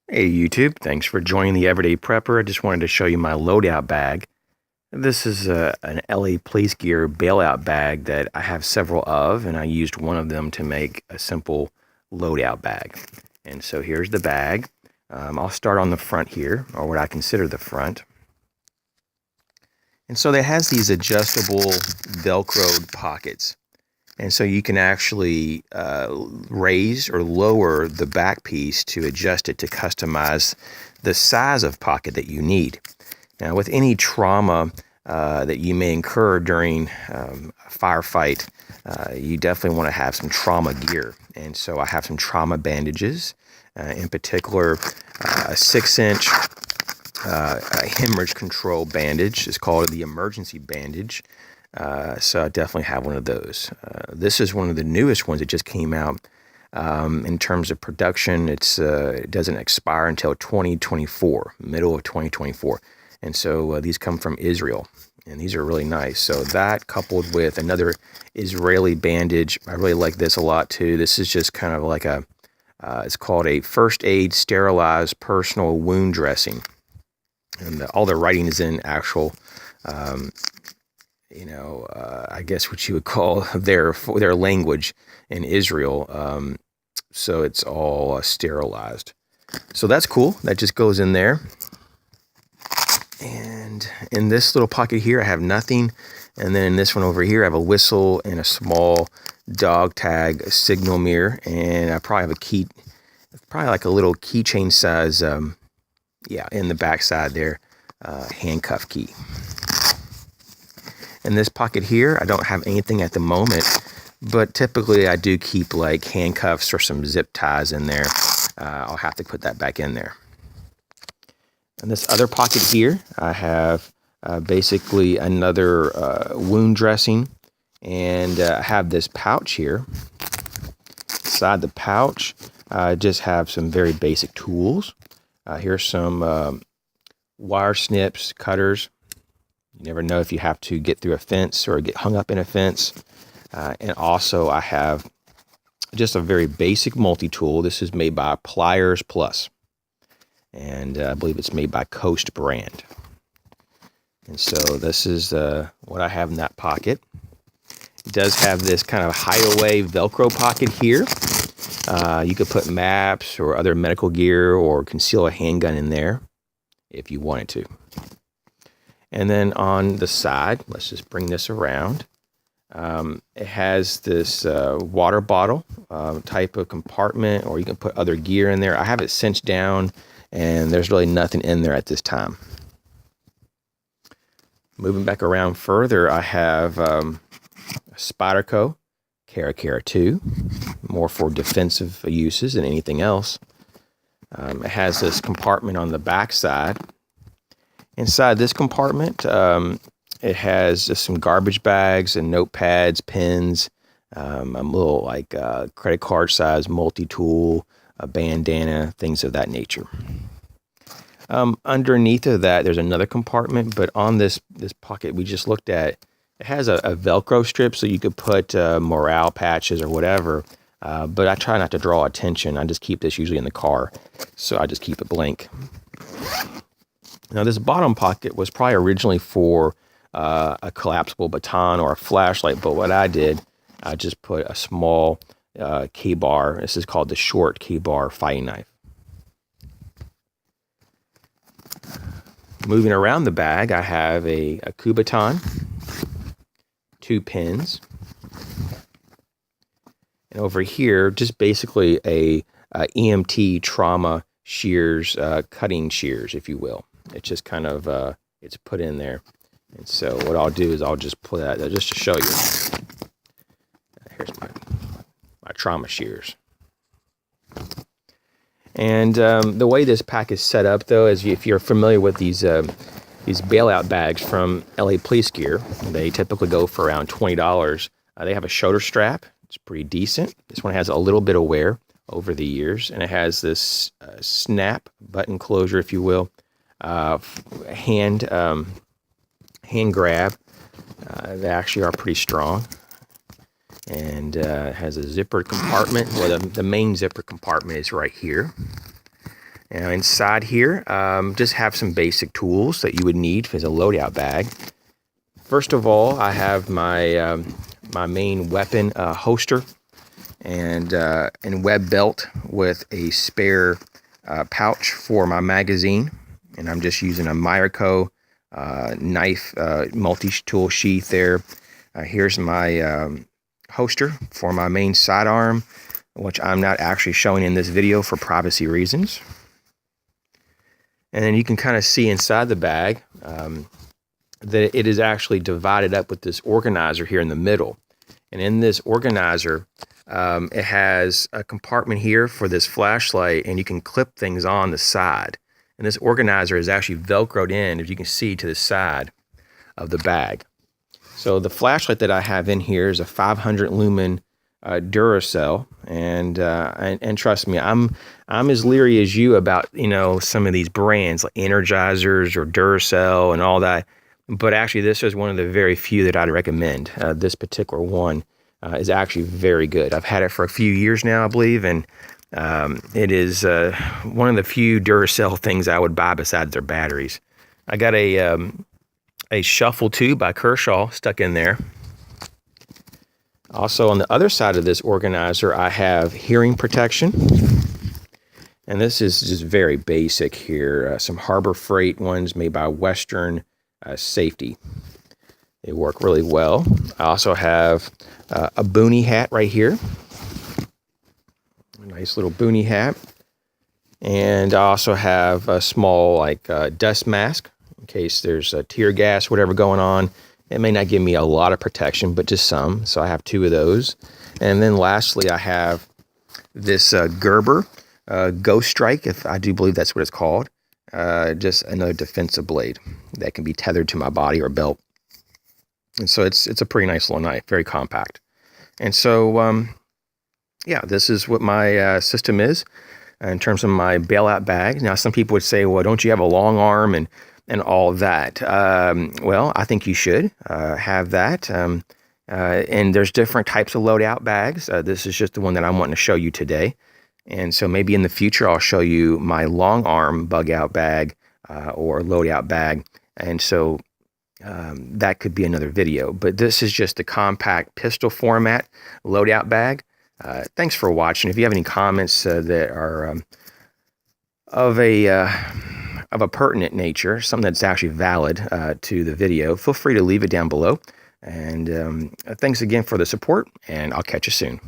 Hey YouTube, thanks for joining the Everyday Prepper. I just wanted to show you my loadout bag. This is an LA Police Gear bailout bag that I have several of, and I used one of them to make a simple loadout bag. And so here's the bag. I'll start on the front here, or what I consider the front. And so it has these adjustable Velcroed pockets. And so you can actually raise or lower the back piece to adjust it to customize the size of pocket that you need. Now, with any trauma that you may incur during a firefight, you definitely want to have some trauma gear. And so I have some trauma bandages, in particular a 6-inch hemorrhage control bandage. It's called the emergency bandage. So I definitely have one of those. This is one of the newest ones that just came out. In terms of production, it doesn't expire until 2024, middle of 2024. And so these come from Israel, and these are really nice. So that coupled with another Israeli bandage, I really like this a lot too. This is just kind of like it's called a first aid sterilized personal wound dressing. And all the writing is in actual, I guess what you would call their language in Israel. So it's all sterilized. So that's cool. That just goes in there. And in this little pocket here, I have nothing. And then in this one over here, I have a whistle and a small dog tag signal mirror. And I probably have a key, probably like a little keychain size, in the back side there, handcuff key. In this pocket here, I don't have anything at the moment, but typically I do keep like handcuffs or some zip ties in there. I'll have to put that back in there. In this other pocket here, I have basically another wound dressing, and I have this pouch here. Inside the pouch, I just have some very basic tools. Here's some wire snips, cutters. You never know if you have to get through a fence or get hung up in a fence. And also I have just a very basic multi-tool. This is made by Pliers Plus. And I believe it's made by Coast brand. And so this is what I have in that pocket. It does have this kind of hideaway Velcro pocket here. You could put maps or other medical gear or conceal a handgun in there if you wanted to. And then on the side, let's just bring this around. It has this water bottle type of compartment, or you can put other gear in there. I have it cinched down, and there's really nothing in there at this time. Moving back around further, I have a Spyderco Cara 2, more for defensive uses than anything else. It has this compartment on the back side. Inside this compartment, it has just some garbage bags and notepads, pens, a little like credit card size multi-tool, a bandana, things of that nature. Underneath of that, there's another compartment, but on this pocket we just looked at, it has a Velcro strip so you could put morale patches or whatever, but I try not to draw attention. I just keep this usually in the car, so I just keep it blank. Now, this bottom pocket was probably originally for a collapsible baton or a flashlight, but what I did, I just put a small K-bar. This is called the short K-bar fighting knife. Moving around the bag, I have a Kubaton, 2 pins, and over here, just basically a EMT trauma shears, cutting shears, if you will. It's just kind of, it's put in there. And so what I'll do is I'll just put that, just to show you. Here's my trauma shears. And the way this pack is set up, though, is if you're familiar with these bailout bags from LA Police Gear, they typically go for around $20. They have a shoulder strap. It's pretty decent. This one has a little bit of wear over the years, and it has this snap button closure, if you will. Hand grab. They actually are pretty strong. And it has a zippered compartment. Well, the main zipper compartment is right here. Now inside here, just have some basic tools that you would need as a loadout bag. First of all, I have my my main weapon holster and web belt with a spare pouch for my magazine. And I'm just using a Miraco knife multi-tool sheath there. Here's my holster for my main sidearm, which I'm not actually showing in this video for privacy reasons. And then you can kind of see inside the bag that it is actually divided up with this organizer here in the middle. And in this organizer, it has a compartment here for this flashlight, and you can clip things on the side. And this organizer is actually Velcroed in, as you can see, to the side of the bag. So the flashlight that I have in here is a 500 lumen Duracell, and trust me, I'm as leery as you about, you know, some of these brands like Energizers or Duracell and all that. But actually, this is one of the very few that I'd recommend. This particular one is actually very good. I've had it for a few years now, I believe, and it is one of the few Duracell things I would buy besides their batteries. I got a Shuffle 2 by Kershaw stuck in there. Also, on the other side of this organizer, I have hearing protection. And this is just very basic here. Some Harbor Freight ones made by Western Safety. They work really well. I also have a boonie hat right here. A nice little boonie hat. And I also have a small dust mask in case there's a tear gas, whatever going on. It may not give me a lot of protection, but just some. So I have 2 of those. And then lastly, I have this Gerber Ghost Strike, if I do believe that's what it's called. Just another defensive blade that can be tethered to my body or belt. And so it's a pretty nice little knife, very compact. And so, yeah, this is what my system is in terms of my bailout bag. Now, some people would say, well, don't you have a long arm and all of that? Well, I think you should have that. And there's different types of loadout bags. This is just the one that I'm wanting to show you today. And so maybe in the future, I'll show you my long arm bug out bag or loadout bag. And so that could be another video. But this is just the compact pistol format loadout bag. Thanks for watching. If you have any comments that are of a pertinent nature, something that's actually valid to the video, feel free to leave it down below. And thanks again for the support, and I'll catch you soon.